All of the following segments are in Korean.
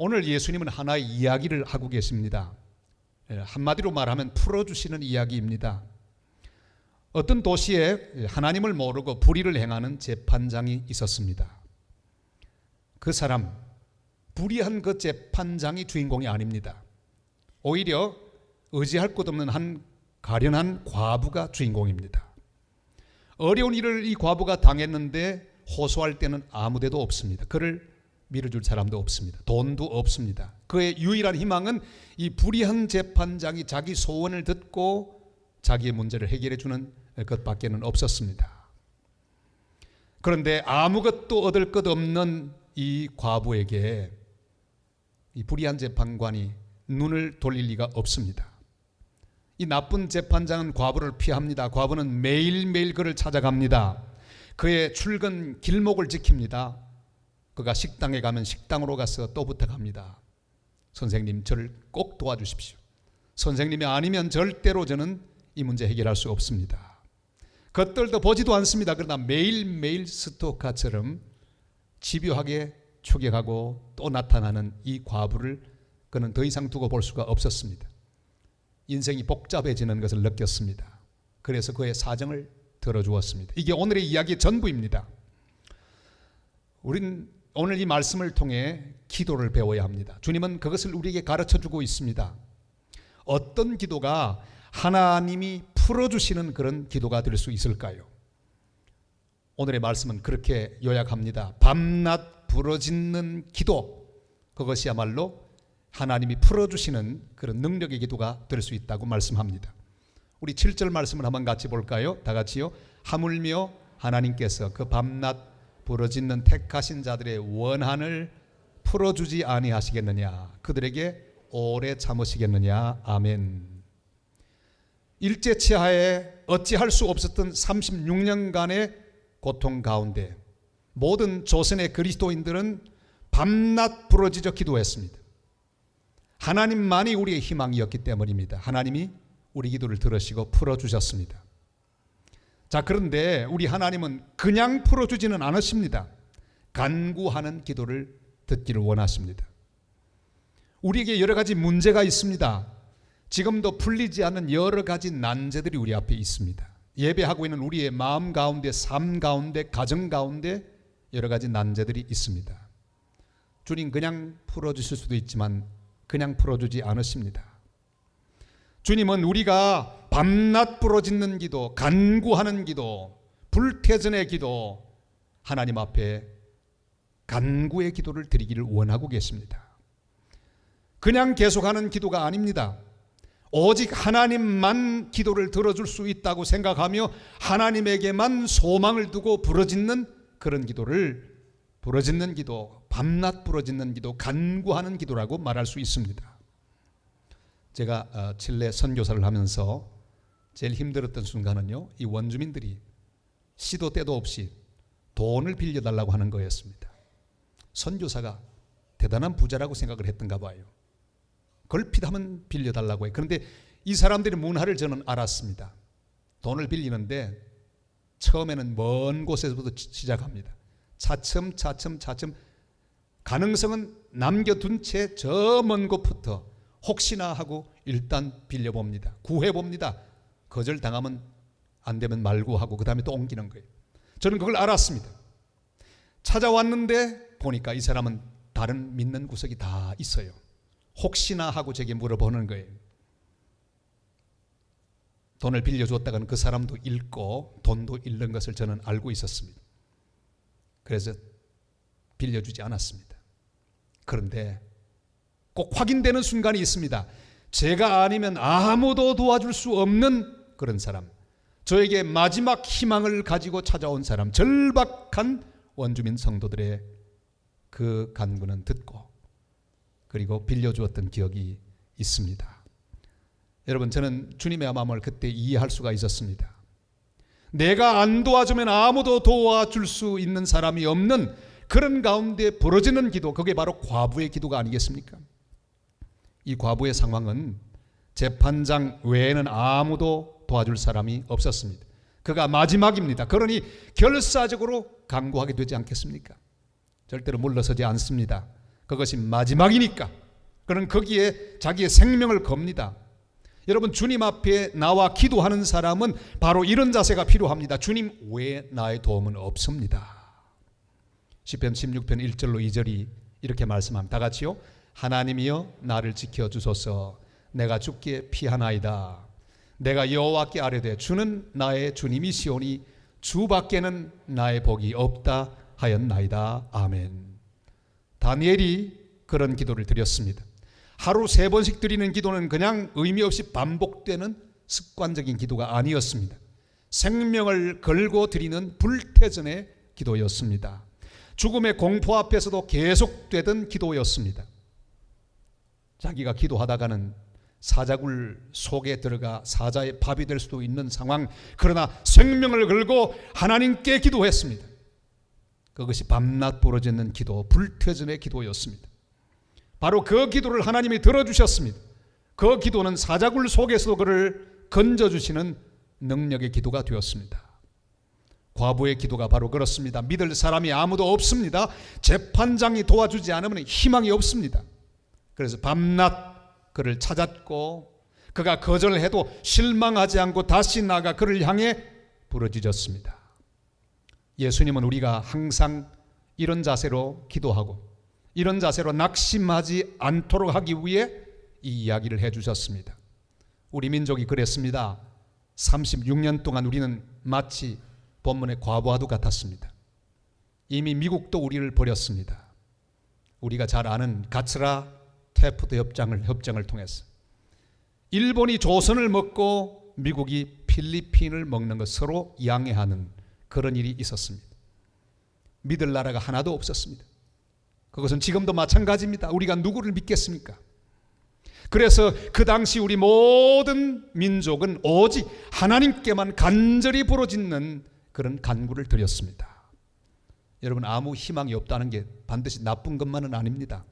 오늘 예수님은 하나의 이야기를 하고 계십니다. 한마디로 말하면 풀어주시는 이야기입니다. 어떤 도시에 하나님을 모르고 불의를 행하는 재판장이 있었습니다. 그 사람, 불의한 그 재판장이 주인공이 아닙니다. 오히려 의지할 곳 없는 한 가련한 과부가 주인공입니다. 어려운 일을 이 과부가 당했는데 호소할 때는 아무데도 없습니다. 그를 밀어줄 사람도 없습니다. 돈도 없습니다. 그의 유일한 희망은 이 불의한 재판장이 자기 소원을 듣고 자기의 문제를 해결해 주는 것밖에는 없었습니다. 그런데 아무것도 얻을 것 없는 이 과부에게 이 불의한 재판관이 눈을 돌릴 리가 없습니다. 이 나쁜 재판장은 과부를 피합니다. 과부는 매일매일 그를 찾아갑니다. 그의 출근 길목을 지킵니다. 그가 식당에 가면 식당으로 가서 또 부탁합니다. 선생님, 저를 꼭 도와주십시오. 선생님이 아니면 절대로 저는 이 문제 해결할 수 없습니다. 겉들도 보지도 않습니다. 그러나 매일매일 스토커처럼 집요하게 추격하고 또 나타나는 이 과부를 그는 더 이상 두고 볼 수가 없었습니다. 인생이 복잡해지는 것을 느꼈습니다. 그래서 그의 사정을 들어주었습니다. 이게 오늘의 이야기의 전부입니다. 우린 오늘 이 말씀을 통해 기도를 배워야 합니다. 주님은 그것을 우리에게 가르쳐주고 있습니다. 어떤 기도가 하나님이 풀어주시는 그런 기도가 될 수 있을까요? 오늘의 말씀은 그렇게 요약합니다. 밤낮 부르짖는 기도, 그것이야말로 하나님이 풀어주시는 그런 능력의 기도가 될 수 있다고 말씀합니다. 우리 7절 말씀을 한번 같이 볼까요? 다 같이요. 하물며 하나님께서 그 밤낮 부르짖는 택하신 자들의 원한을 풀어주지 아니하시겠느냐, 그들에게 오래 참으시겠느냐. 아멘. 일제치하에 어찌할 수 없었던 36년간의 고통 가운데 모든 조선의 그리스도인들은 밤낮 부르짖어 기도했습니다. 하나님만이 우리의 희망이었기 때문입니다. 하나님이 우리 기도를 들으시고 풀어주셨습니다. 자, 그런데 우리 하나님은 그냥 풀어주지는 않으십니다. 간구하는 기도를 듣기를 원하십니다. 우리에게 여러 가지 문제가 있습니다. 지금도 풀리지 않는 여러 가지 난제들이 우리 앞에 있습니다. 예배하고 있는 우리의 마음 가운데, 삶 가운데, 가정 가운데 여러 가지 난제들이 있습니다. 주님 그냥 풀어주실 수도 있지만 그냥 풀어주지 않으십니다. 주님은 우리가 밤낮 부르짖는 기도, 간구하는 기도, 불태전의 기도, 하나님 앞에 간구의 기도를 드리기를 원하고 계십니다. 그냥 계속하는 기도가 아닙니다. 오직 하나님만 기도를 들어줄 수 있다고 생각하며 하나님에게만 소망을 두고 부르짖는 그런 기도를, 부르짖는 기도, 밤낮 부르짖는 기도, 간구하는 기도라고 말할 수 있습니다. 제가 칠레 선교사를 하면서 제일 힘들었던 순간은요, 이 원주민들이 시도 때도 없이 돈을 빌려달라고 하는 거였습니다. 선교사가 대단한 부자라고 생각을 했던가 봐요. 걸핏하면 빌려달라고 해요. 그런데 이 사람들의 문화를 저는 알았습니다. 돈을 빌리는데 처음에는 먼 곳에서부터 시작합니다. 차츰 가능성은 남겨둔 채 저 먼 곳부터 혹시나 하고 일단 빌려봅니다. 구해봅니다. 거절당하면 안 되면 말고 하고 그 다음에 또 옮기는 거예요. 저는 그걸 알았습니다. 찾아왔는데 보니까 이 사람은 다른 믿는 구석이 다 있어요. 혹시나 하고 제게 물어보는 거예요. 돈을 빌려줬다가는 그 사람도 잃고 돈도 잃는 것을 저는 알고 있었습니다. 그래서 빌려주지 않았습니다. 그런데 꼭 확인되는 순간이 있습니다. 제가 아니면 아무도 도와줄 수 없는 그런 사람, 저에게 마지막 희망을 가지고 찾아온 사람, 절박한 원주민 성도들의 그 간구는 듣고 그리고 빌려주었던 기억이 있습니다. 여러분, 저는 주님의 마음을 그때 이해할 수가 있었습니다. 내가 안 도와주면 아무도 도와줄 수 있는 사람이 없는 그런 가운데 부르짖는 기도, 그게 바로 과부의 기도가 아니겠습니까? 이 과부의 상황은 재판장 외에는 아무도 도와줄 사람이 없었습니다. 그가 마지막입니다. 그러니 결사적으로 간구하게 되지 않겠습니까? 절대로 물러서지 않습니다. 그것이 마지막이니까 그는 거기에 자기의 생명을 겁니다. 여러분, 주님 앞에 나와 기도하는 사람은 바로 이런 자세가 필요합니다. 주님 외에 나의 도움은 없습니다. 시편 16편 1절로 2절이 이렇게 말씀합니다. 다 같이요. 하나님이여 나를 지켜주소서. 내가 주께 피하나이다. 내가 여호와께 아뢰되 주는 나의 주님이시오니 주밖에는 나의 복이 없다 하였나이다. 아멘. 다니엘이 그런 기도를 드렸습니다. 하루 3번씩 드리는 기도는 그냥 의미 없이 반복되는 습관적인 기도가 아니었습니다. 생명을 걸고 드리는 불태전의 기도였습니다. 죽음의 공포 앞에서도 계속되던 기도였습니다. 자기가 기도하다가는 사자굴 속에 들어가 사자의 밥이 될 수도 있는 상황, 그러나 생명을 걸고 하나님께 기도했습니다. 그것이 밤낮 부러지는 기도, 불태전의 기도였습니다. 바로 그 기도를 하나님이 들어주셨습니다. 그 기도는 사자굴 속에서도 그를 건져주시는 능력의 기도가 되었습니다. 과부의 기도가 바로 그렇습니다. 믿을 사람이 아무도 없습니다. 재판장이 도와주지 않으면 희망이 없습니다. 그래서 밤낮 그를 찾았고 그가 거절해도 실망하지 않고 다시 나아가 그를 향해 부르짖었습니다. 예수님은 우리가 항상 이런 자세로 기도하고 이런 자세로 낙심하지 않도록 하기 위해 이 이야기를 해주셨습니다. 우리 민족이 그랬습니다. 36년 동안 우리는 마치 본문의 과부와도 같았습니다. 이미 미국도 우리를 버렸습니다. 우리가 잘 아는 가츠라 테프트 협정을 통해서 일본이 조선을 먹고 미국이 필리핀을 먹는 것, 서로 양해하는 그런 일이 있었습니다. 믿을 나라가 하나도 없었습니다. 그것은 지금도 마찬가지입니다. 우리가 누구를 믿겠습니까? 그래서 그 당시 우리 모든 민족은 오직 하나님께만 간절히 부르짖는 그런 간구를 드렸습니다. 여러분, 아무 희망이 없다는 게 반드시 나쁜 것만은 아닙니다.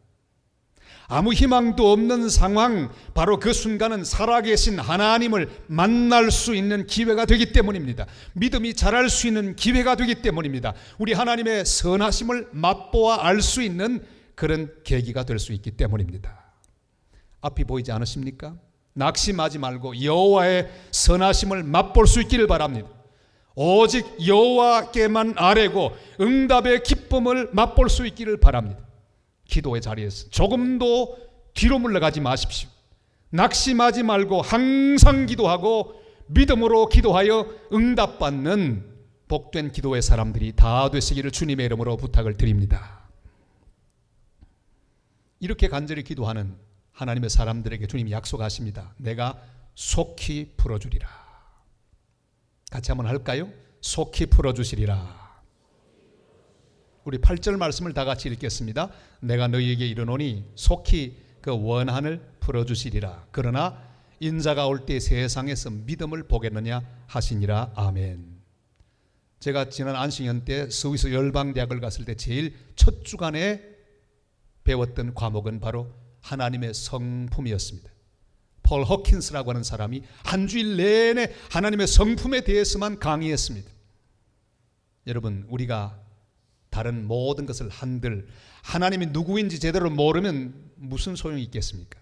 아무 희망도 없는 상황, 바로 그 순간은 살아계신 하나님을 만날 수 있는 기회가 되기 때문입니다. 믿음이 자랄 수 있는 기회가 되기 때문입니다. 우리 하나님의 선하심을 맛보아 알 수 있는 그런 계기가 될 수 있기 때문입니다. 앞이 보이지 않으십니까? 낙심하지 말고 여호와의 선하심을 맛볼 수 있기를 바랍니다. 오직 여호와께만 아뢰고 응답의 기쁨을 맛볼 수 있기를 바랍니다. 기도의 자리에서 조금도 뒤로 물러가지 마십시오. 낙심하지 말고 항상 기도하고 믿음으로 기도하여 응답받는 복된 기도의 사람들이 다 되시기를 주님의 이름으로 부탁을 드립니다. 이렇게 간절히 기도하는 하나님의 사람들에게 주님이 약속하십니다. 내가 속히 풀어주리라. 같이 한번 할까요? 속히 풀어주시리라. 우리 8절 말씀을 다 같이 읽겠습니다. 내가 너희에게 이르노니 속히 그 원한을 풀어주시리라. 그러나 인자가 올 때 세상에서 믿음을 보겠느냐 하시니라. 아멘. 제가 지난 안식년 때 스위스 열방대학을 갔을 때 제일 첫 주간에 배웠던 과목은 바로 하나님의 성품이었습니다. 폴 허킨스라고 하는 사람이 한 주일 내내 하나님의 성품에 대해서만 강의했습니다. 여러분, 우리가 다른 모든 것을 한들 하나님이 누구인지 제대로 모르면 무슨 소용이 있겠습니까?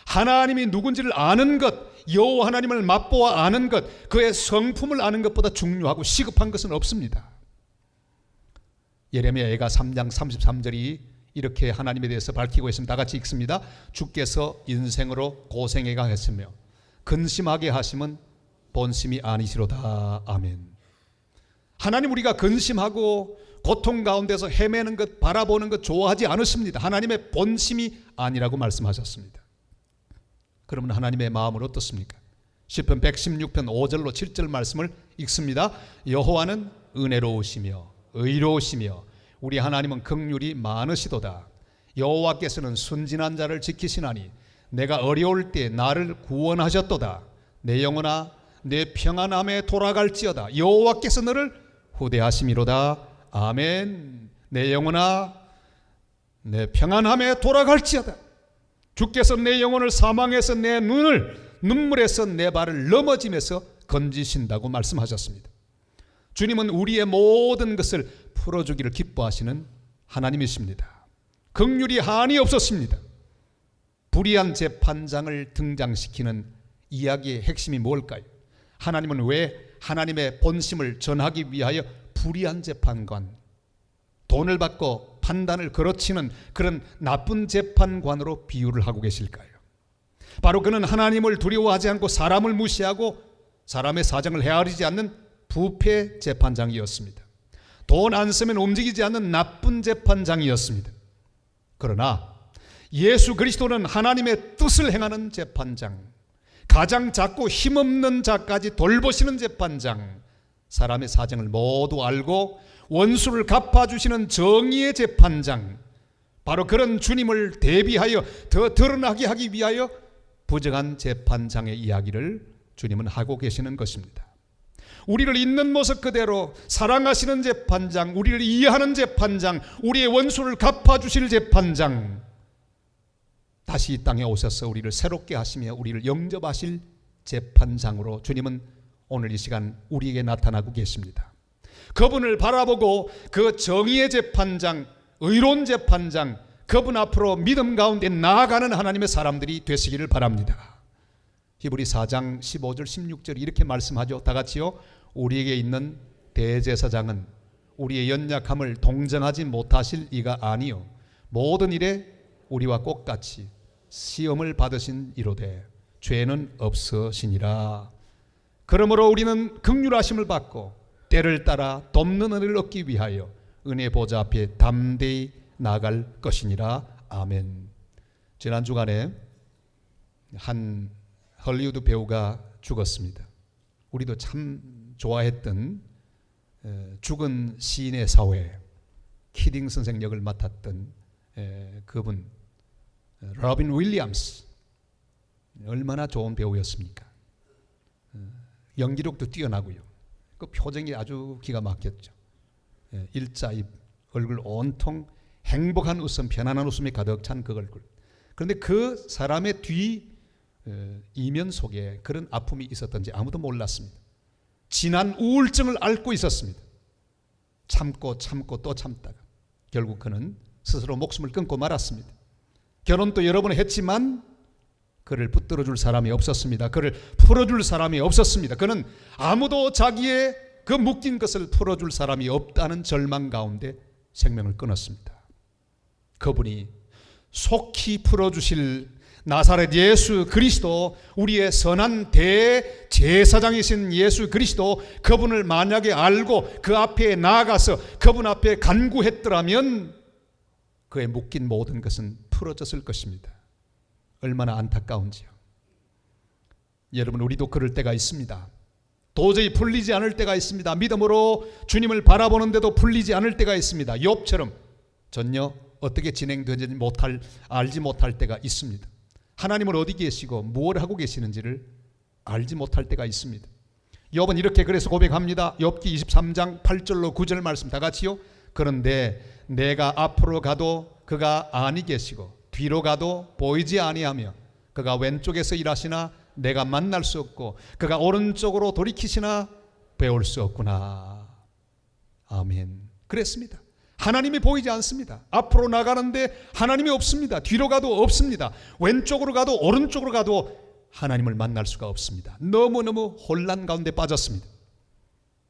하나님이 누군지를 아는 것, 여호와 하나님을 맛보아 아는 것, 그의 성품을 아는 것보다 중요하고 시급한 것은 없습니다. 예레미야가 3장 33절이 이렇게 하나님에 대해서 밝히고 있습니다. 다 같이 읽습니다. 주께서 인생으로 고생해가 했으며 근심하게 하심은 본심이 아니시로다. 아멘. 하나님, 우리가 근심하고 고통 가운데서 헤매는 것, 바라보는 것 좋아하지 않으십니다. 하나님의 본심이 아니라고 말씀하셨습니다. 그러면 하나님의 마음은 어떻습니까? 시편 116편 5절로 7절 말씀을 읽습니다. 여호와는 은혜로우시며 의로우시며 우리 하나님은 긍휼이 많으시도다. 여호와께서는 순진한 자를 지키시나니 내가 어려울 때 나를 구원하셨도다. 내 영혼아 내 평안함에 돌아갈지어다. 여호와께서 너를 후대하심이로다. 아멘. 내 영혼아 내 평안함에 돌아갈지어다. 주께서 내 영혼을 사망에서 내 눈을 눈물에서 내 발을 넘어짐에서 건지신다고 말씀하셨습니다. 주님은 우리의 모든 것을 풀어주기를 기뻐하시는 하나님이십니다. 긍휼이 한이 없었습니다. 불의한 재판장을 등장시키는 이야기의 핵심이 뭘까요? 하나님은 왜 하나님의 본심을 전하기 위하여 불의한 재판관, 돈을 받고 판단을 걸어치는 그런 나쁜 재판관으로 비유를 하고 계실까요? 바로 그는 하나님을 두려워하지 않고 사람을 무시하고 사람의 사정을 헤아리지 않는 부패 재판장이었습니다. 돈 안 쓰면 움직이지 않는 나쁜 재판장이었습니다. 그러나 예수 그리스도는 하나님의 뜻을 행하는 재판장, 가장 작고 힘없는 자까지 돌보시는 재판장, 사람의 사정을 모두 알고 원수를 갚아주시는 정의의 재판장, 바로 그런 주님을 대비하여 더 드러나게 하기 위하여 부정한 재판장의 이야기를 주님은 하고 계시는 것입니다. 우리를 있는 모습 그대로 사랑하시는 재판장, 우리를 이해하는 재판장, 우리의 원수를 갚아주실 재판장, 다시 이 땅에 오셔서 우리를 새롭게 하시며 우리를 영접하실 재판장으로 주님은 오늘 이 시간 우리에게 나타나고 계십니다. 그분을 바라보고 그 정의의 재판장, 의로운 재판장, 그분 앞으로 믿음 가운데 나아가는 하나님의 사람들이 되시기를 바랍니다. 히브리 4장 15절 16절 이렇게 말씀하죠. 다 같이요. 우리에게 있는 대제사장은 우리의 연약함을 동정하지 못하실 이가 아니요 모든 일에 우리와 똑같이 시험을 받으신 이로되 죄는 없으시니라. 그러므로 우리는 긍휼하심을 받고 때를 따라 돕는 은혜를 얻기 위하여 은혜 보좌 앞에 담대히 나아갈 것이니라. 아멘. 지난 주간에 한 헐리우드 배우가 죽었습니다. 우리도 참 좋아했던 죽은 시인의 사회, 키딩 선생 역을 맡았던 그분 로빈 윌리엄스, 얼마나 좋은 배우였습니까? 연기력도 뛰어나고요. 그 표정이 아주 기가 막혔죠. 일자입, 얼굴 온통 행복한 웃음, 편안한 웃음이 가득 찬 그 얼굴. 그런데 그 사람의 뒤 이면 속에 그런 아픔이 있었던지 아무도 몰랐습니다. 진한 우울증을 앓고 있었습니다. 참고 또 참다가 결국 그는 스스로 목숨을 끊고 말았습니다. 결혼도 여러 번 했지만 그를 붙들어줄 사람이 없었습니다. 그를 풀어줄 사람이 없었습니다. 그는 아무도 자기의 그 묶인 것을 풀어줄 사람이 없다는 절망 가운데 생명을 끊었습니다. 그분이 속히 풀어주실 나사렛 예수 그리스도, 우리의 선한 대제사장이신 예수 그리스도, 그분을 만약에 알고 그 앞에 나아가서 그분 앞에 간구했더라면 그의 묶인 모든 것은 풀어졌을 것입니다. 얼마나 안타까운지요. 여러분, 우리도 그럴 때가 있습니다. 도저히 풀리지 않을 때가 있습니다. 믿음으로 주님을 바라보는데도 풀리지 않을 때가 있습니다. 욥처럼 전혀 어떻게 진행되지 알지 못할 때가 있습니다. 하나님은 어디 계시고 뭘 하고 계시는지를 알지 못할 때가 있습니다. 욥은 이렇게 그래서 고백합니다. 욥기 23장 8절로 9절 말씀 다 같이요. 그런데 내가 앞으로 가도 그가 아니 계시고 뒤로 가도 보이지 아니하며 그가 왼쪽에서 일하시나 내가 만날 수 없고 그가 오른쪽으로 돌이키시나 배울 수 없구나. 아멘. 그랬습니다. 하나님이 보이지 않습니다. 앞으로 나가는데 하나님이 없습니다. 뒤로 가도 없습니다. 왼쪽으로 가도 오른쪽으로 가도 하나님을 만날 수가 없습니다. 너무너무 혼란 가운데 빠졌습니다.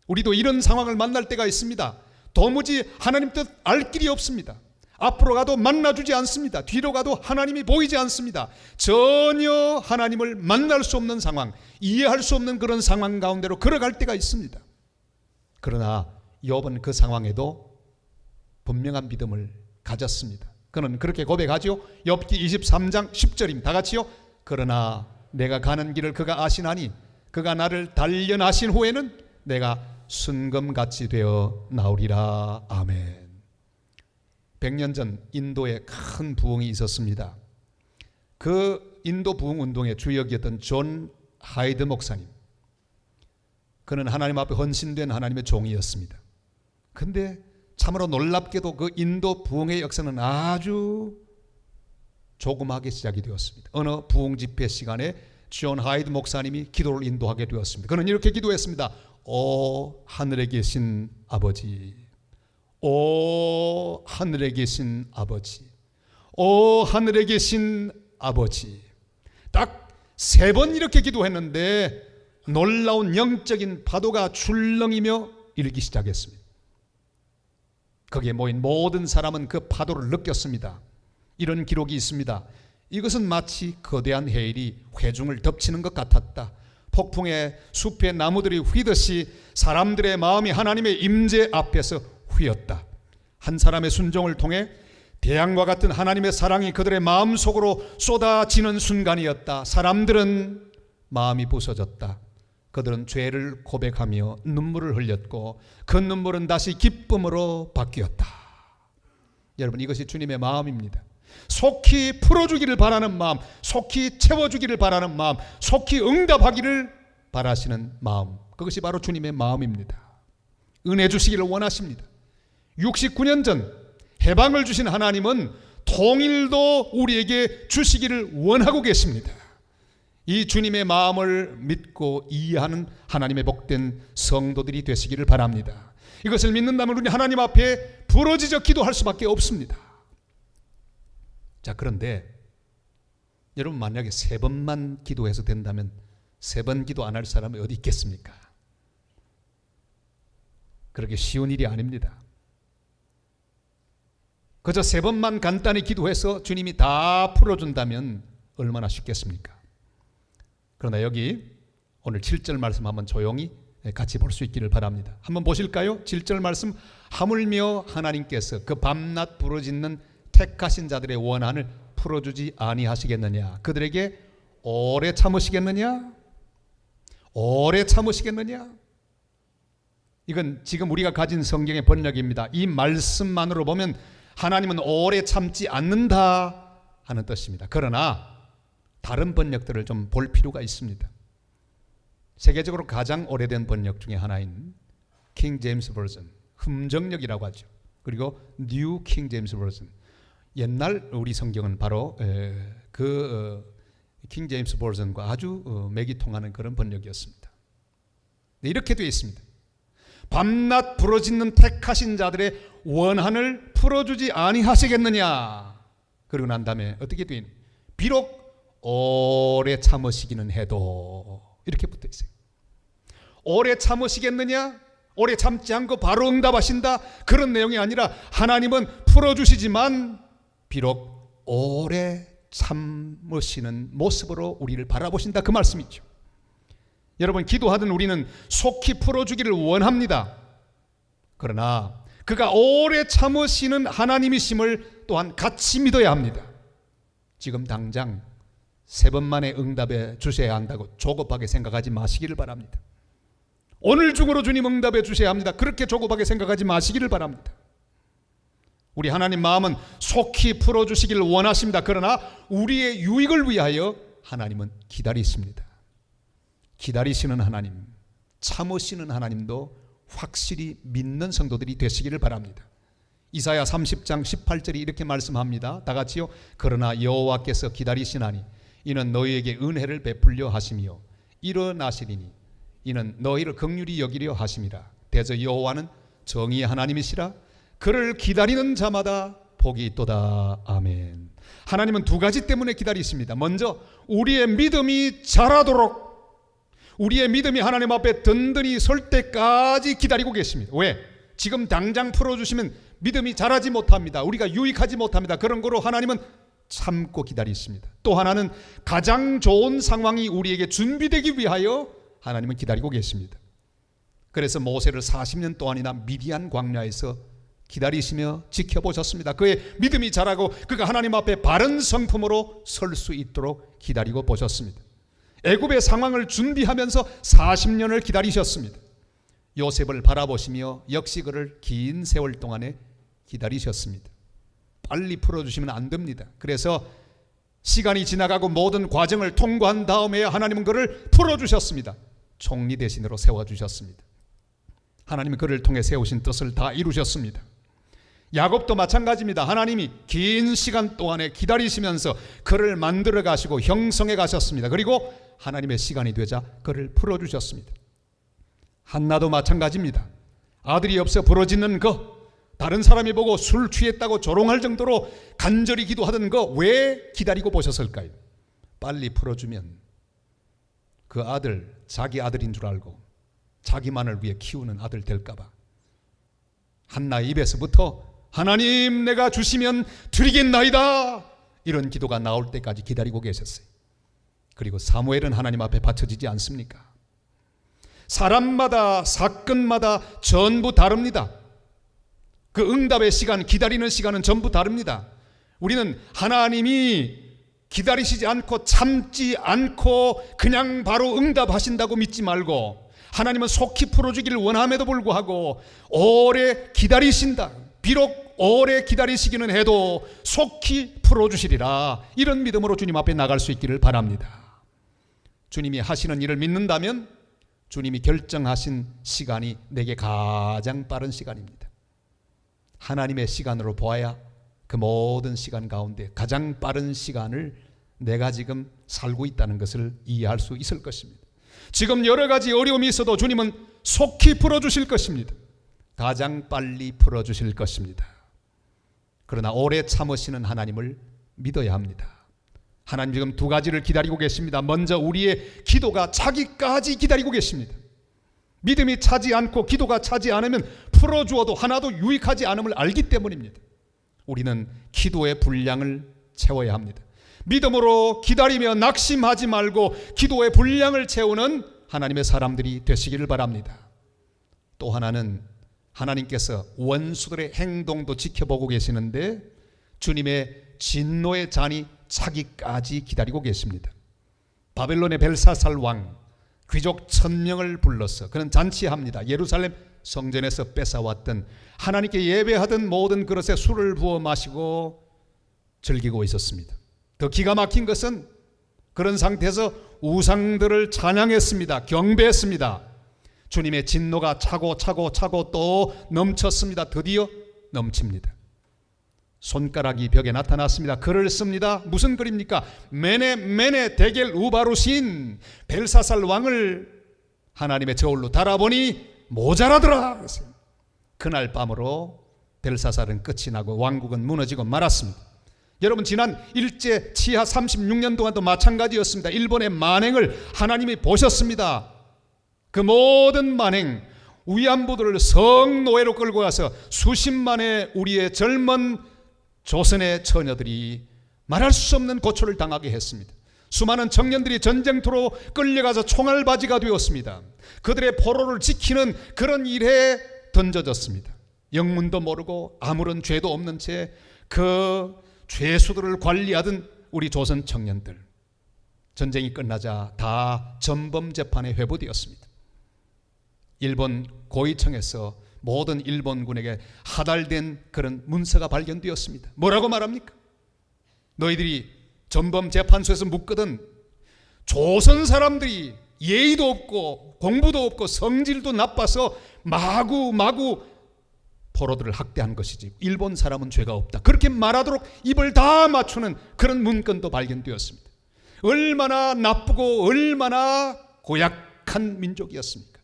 우리도 이런 상황을 만날 때가 있습니다. 도무지 하나님 뜻 알 길이 없습니다. 앞으로 가도 만나주지 않습니다. 뒤로 가도 하나님이 보이지 않습니다. 전혀 하나님을 만날 수 없는 상황, 이해할 수 없는 그런 상황 가운데로 걸어갈 때가 있습니다. 그러나 욥은 그 상황에도 분명한 믿음을 가졌습니다. 그는 그렇게 고백하죠. 욥기 23장 10절입니다. 다 같이요. 그러나 내가 가는 길을 그가 아시나니 그가 나를 단련하신 후에는 내가 순금같이 되어 나오리라. 아멘. 100년 전 인도에 큰 부흥이 있었습니다. 그 인도 부흥 운동의 주역이었던 존 하이드 목사님, 그는 하나님 앞에 헌신된 하나님의 종이었습니다. 그런데 참으로 놀랍게도 그 인도 부흥의 역사는 아주 조그맣게 시작이 되었습니다. 어느 부흥 집회 시간에 존 하이드 목사님이 기도를 인도하게 되었습니다. 그는 이렇게 기도했습니다. 오 하늘에 계신 아버지, 오 하늘에 계신 아버지, 오 하늘에 계신 아버지. 딱 3번 이렇게 기도했는데 놀라운 영적인 파도가 출렁이며 일기 시작했습니다. 거기에 모인 모든 사람은 그 파도를 느꼈습니다. 이런 기록이 있습니다. 이것은 마치 거대한 해일이 회중을 덮치는 것 같았다. 폭풍의 숲의 나무들이 휘듯이 사람들의 마음이 하나님의 임재 앞에서 휘었다. 한 사람의 순종을 통해 태양과 같은 하나님의 사랑이 그들의 마음속으로 쏟아지는 순간이었다. 사람들은 마음이 부서졌다. 그들은 죄를 고백하며 눈물을 흘렸고 그 눈물은 다시 기쁨으로 바뀌었다. 여러분, 이것이 주님의 마음입니다. 속히 풀어주기를 바라는 마음, 속히 채워주기를 바라는 마음, 속히 응답하기를 바라시는 마음, 그것이 바로 주님의 마음입니다. 은혜 주시기를 원하십니다. 69년 전 해방을 주신 하나님은 통일도 우리에게 주시기를 원하고 계십니다. 이 주님의 마음을 믿고 이해하는 하나님의 복된 성도들이 되시기를 바랍니다. 이것을 믿는다면 우리 하나님 앞에 부러지적 기도할 수밖에 없습니다. 자, 그런데 여러분, 만약에 3번만 기도해서 된다면 3번 기도 안 할 사람이 어디 있겠습니까? 그렇게 쉬운 일이 아닙니다. 그저 3번만 간단히 기도해서 주님이 다 풀어준다면 얼마나 쉽겠습니까? 그러나 여기 오늘 7절 말씀 한번 조용히 같이 볼 수 있기를 바랍니다. 한번 보실까요? 7절 말씀. 하물며 하나님께서 그 밤낮 부르짖는 택하신 자들의 원한을 풀어주지 아니하시겠느냐? 그들에게 오래 참으시겠느냐? 오래 참으시겠느냐? 이건 지금 우리가 가진 성경의 번역입니다. 이 말씀만으로 보면 하나님은 오래 참지 않는다 하는 뜻입니다. 그러나 다른 번역들을 좀 볼 필요가 있습니다. 세계적으로 가장 오래된 번역 중에 하나인 킹 제임스 버전, 흠정역이라고 하죠. 그리고 뉴 킹 제임스 버전. 옛날 우리 성경은 바로 킹 제임스 버전과 아주 맥이 통하는 그런 번역이었습니다. 이렇게 되어 있습니다. 밤낮 부르짖는 택하신 자들의 원한을 풀어주지 아니하시겠느냐. 그러고 난 다음에 어떻게 되어 있느냐. 비록 오래 참으시기는 해도, 이렇게 붙어 있어요. 오래 참으시겠느냐? 오래 참지 않고 바로 응답하신다, 그런 내용이 아니라 하나님은 풀어주시지만 비록 오래 참으시는 모습으로 우리를 바라보신다, 그 말씀이죠. 여러분, 기도하던 우리는 속히 풀어주기를 원합니다. 그러나 그가 오래 참으시는 하나님이심을 또한 같이 믿어야 합니다. 지금 당장 3번 만에 응답해 주셔야 한다고 조급하게 생각하지 마시기를 바랍니다. 오늘 중으로 주님 응답해 주셔야 합니다. 그렇게 조급하게 생각하지 마시기를 바랍니다. 우리 하나님 마음은 속히 풀어주시기를 원하십니다. 그러나 우리의 유익을 위하여 하나님은 기다리십니다. 기다리시는 하나님, 참으시는 하나님도 확실히 믿는 성도들이 되시기를 바랍니다. 이사야 30장 18절이 이렇게 말씀합니다. 다 같이요. 그러나 여호와께서 기다리시나니 이는 너희에게 은혜를 베풀려 하시며 일어나시리니 이는 너희를 긍휼히 여기려 하심이라. 대저 여호와는 정의의 하나님이시라. 그를 기다리는 자마다 복이 있도다. 아멘. 하나님은 2가지 때문에 기다리십니다. 먼저 우리의 믿음이 자라도록, 우리의 믿음이 하나님 앞에 든든히 설 때까지 기다리고 계십니다. 왜? 지금 당장 풀어주시면 믿음이 자라지 못합니다. 우리가 유익하지 못합니다. 그런 거로 하나님은 참고 기다리십니다. 또 하나는 가장 좋은 상황이 우리에게 준비되기 위하여 하나님은 기다리고 계십니다. 그래서 모세를 40년 동안이나 미디안 광야에서 기다리시며 지켜보셨습니다. 그의 믿음이 자라고 그가 하나님 앞에 바른 성품으로 설 수 있도록 기다리고 보셨습니다. 애굽의 상황을 준비하면서 40년을 기다리셨습니다. 요셉을 바라보시며 역시 그를 긴 세월 동안에 기다리셨습니다. 빨리 풀어주시면 안 됩니다. 그래서 시간이 지나가고 모든 과정을 통과한 다음에 하나님은 그를 풀어주셨습니다. 총리 대신으로 세워주셨습니다. 하나님은 그를 통해 세우신 뜻을 다 이루셨습니다. 야곱도 마찬가지입니다. 하나님이 긴 시간 동안에 기다리시면서 그를 만들어 가시고 형성해 가셨습니다. 그리고 하나님의 시간이 되자 그를 풀어주셨습니다. 한나도 마찬가지입니다. 아들이 없어 부러지는 것, 다른 사람이 보고 술 취했다고 조롱할 정도로 간절히 기도하던 거 왜 기다리고 보셨을까요? 빨리 풀어주면 그 아들 자기 아들인 줄 알고 자기만을 위해 키우는 아들 될까봐 한나 입에서부터 하나님 내가 주시면 드리겠나이다 이런 기도가 나올 때까지 기다리고 계셨어요. 그리고 사무엘은 하나님 앞에 바쳐지지 않습니까? 사람마다 사건마다 전부 다릅니다. 그 응답의 시간, 기다리는 시간은 전부 다릅니다. 우리는 하나님이 기다리시지 않고 참지 않고 그냥 바로 응답하신다고 믿지 말고 하나님은 속히 풀어주기를 원함에도 불구하고 오래 기다리신다. 비록 오래 기다리시기는 해도 속히 풀어주시리라. 이런 믿음으로 주님 앞에 나갈 수 있기를 바랍니다. 주님이 하시는 일을 믿는다면 주님이 결정하신 시간이 내게 가장 빠른 시간입니다. 하나님의 시간으로 보아야 그 모든 시간 가운데 가장 빠른 시간을 내가 지금 살고 있다는 것을 이해할 수 있을 것입니다. 지금 여러 가지 어려움이 있어도 주님은 속히 풀어주실 것입니다. 가장 빨리 풀어주실 것입니다. 그러나 오래 참으시는 하나님을 믿어야 합니다. 하나님 지금 두 가지를 기다리고 계십니다. 먼저 우리의 기도가 차기까지 기다리고 계십니다. 믿음이 차지 않고 기도가 차지 않으면 풀어주어도 하나도 유익하지 않음을 알기 때문입니다. 우리는 기도의 분량을 채워야 합니다. 믿음으로 기다리며 낙심하지 말고 기도의 분량을 채우는 하나님의 사람들이 되시기를 바랍니다. 또 하나는 하나님께서 원수들의 행동도 지켜보고 계시는데 주님의 진노의 잔이 차기까지 기다리고 계십니다. 바벨론의 벨사살 왕 귀족 1000명을 불러서 그는 잔치합니다. 예루살렘 성전에서 뺏어왔던 하나님께 예배하던 모든 그릇에 술을 부어 마시고 즐기고 있었습니다. 더 기가 막힌 것은 그런 상태에서 우상들을 찬양했습니다. 경배했습니다. 주님의 진노가 차고 또 넘쳤습니다. 드디어 넘칩니다. 손가락이 벽에 나타났습니다. 글을 씁니다. 무슨 글입니까? 메네 데겔 우바루신 벨사살 왕을 하나님의 저울로 달아보니 모자라더라. 그날 밤으로 벨사살은 끝이 나고 왕국은 무너지고 말았습니다. 여러분 지난 일제 치하 36년 동안도 마찬가지였습니다. 일본의 만행을 하나님이 보셨습니다. 그 모든 만행 위안부들을 성노예로 끌고 가서 수십만의 우리의 젊은 조선의 처녀들이 말할 수 없는 고초를 당하게 했습니다. 수많은 청년들이 전쟁터로 끌려가서 총알바지가 되었습니다. 그들의 포로를 지키는 그런 일에 던져졌습니다. 영문도 모르고 아무런 죄도 없는 채 그 죄수들을 관리하던 우리 조선 청년들, 전쟁이 끝나자 다 전범 재판에 회부되었습니다. 일본 고위청에서 모든 일본군에게 하달된 그런 문서가 발견되었습니다. 뭐라고 말합니까? 너희들이 전범 재판소에서 묻거든 조선 사람들이 예의도 없고 공부도 없고 성질도 나빠서 마구 포로들을 학대한 것이지 일본 사람은 죄가 없다. 그렇게 말하도록 입을 다 맞추는 그런 문건도 발견되었습니다. 얼마나 나쁘고 얼마나 고약한 민족이었습니까?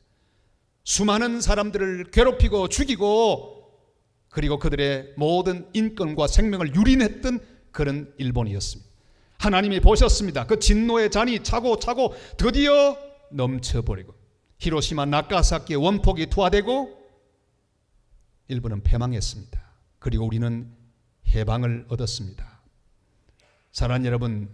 수많은 사람들을 괴롭히고 죽이고 그리고 그들의 모든 인권과 생명을 유린했던 그런 일본이었습니다. 하나님이 보셨습니다. 그 진노의 잔이 차고 드디어 넘쳐버리고 히로시마 나가사키의 원폭이 투하되고 일본은 패망했습니다. 그리고 우리는 해방을 얻었습니다. 사랑하는 여러분,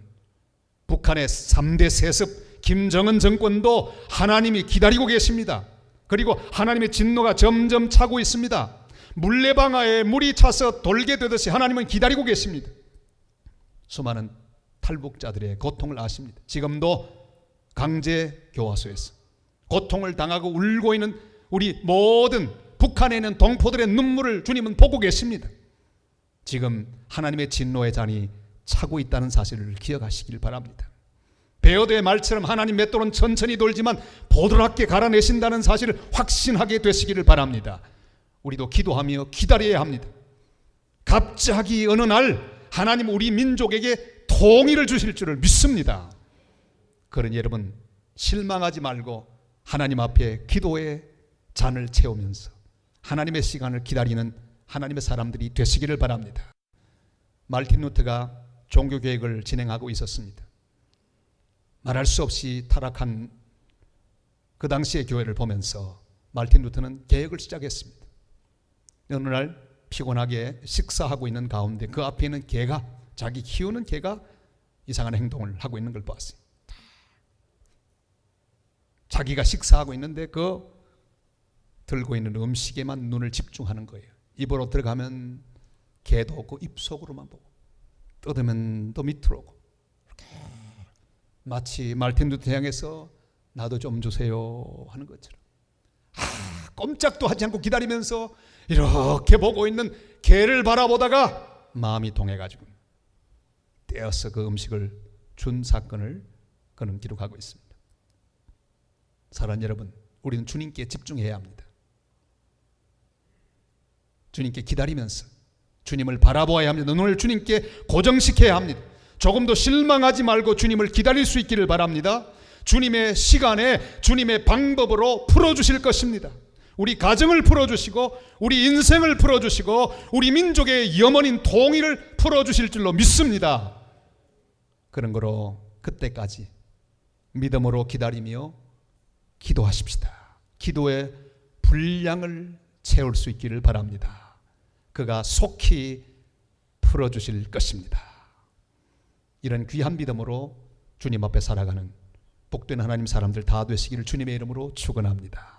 북한의 3대 세습 김정은 정권도 하나님이 기다리고 계십니다. 그리고 하나님의 진노가 점점 차고 있습니다. 물레방아에 물이 차서 돌게 되듯이 하나님은 기다리고 계십니다. 수많은 탈북자들의 고통을 아십니다. 지금도 강제 교화소에서 고통을 당하고 울고 있는 우리 모든 북한에 있는 동포들의 눈물을 주님은 보고 계십니다. 지금 하나님의 진노의 잔이 차고 있다는 사실을 기억하시길 바랍니다. 베어드의 말처럼 하나님 맷돌은 천천히 돌지만 보드랍게 갈아내신다는 사실을 확신하게 되시기를 바랍니다. 우리도 기도하며 기다려야 합니다. 갑자기 어느 날 하나님 우리 민족에게 통일을 주실 줄을 믿습니다. 그러니 여러분 실망하지 말고 하나님 앞에 기도의 잔을 채우면서 하나님의 시간을 기다리는 하나님의 사람들이 되시기를 바랍니다. 말틴 루터가 종교개혁을 진행하고 있었습니다. 말할 수 없이 타락한 그 당시의 교회를 보면서 말틴 루터는 개혁을 시작했습니다. 어느 날 피곤하게 식사하고 있는 가운데 그 앞에 있는 개가, 자기 키우는 개가 이상한 행동을 하고 있는 걸 보았어요. 자기가 식사하고 있는데 그 들고 있는 음식에만 눈을 집중하는 거예요. 입으로 들어가면 개도 없고 입속으로만 보고, 뜯으면 또 밑으로 오고, 마치 말틴 루터 향해서 나도 좀 주세요 하는 것처럼 꼼짝도 하지 않고 기다리면서 이렇게 보고 있는 개를 바라보다가 마음이 동해가지고 떼어서 그 음식을 준 사건을 그는 기록하고 있습니다. 사랑하는 여러분, 우리는 주님께 집중해야 합니다. 주님께 기다리면서 주님을 바라보아야 합니다. 눈을 주님께 고정시켜야 합니다. 조금도 실망하지 말고 주님을 기다릴 수 있기를 바랍니다. 주님의 시간에 주님의 방법으로 풀어주실 것입니다. 우리 가정을 풀어주시고 우리 인생을 풀어주시고 우리 민족의 염원인 통일을 풀어주실 줄로 믿습니다. 그런 거로 그때까지 믿음으로 기다리며 기도하십시다. 기도의 분량을 채울 수 있기를 바랍니다. 그가 속히 풀어주실 것입니다. 이런 귀한 믿음으로 주님 앞에 살아가는 복된 하나님 사람들 다 되시기를 주님의 이름으로 축원합니다.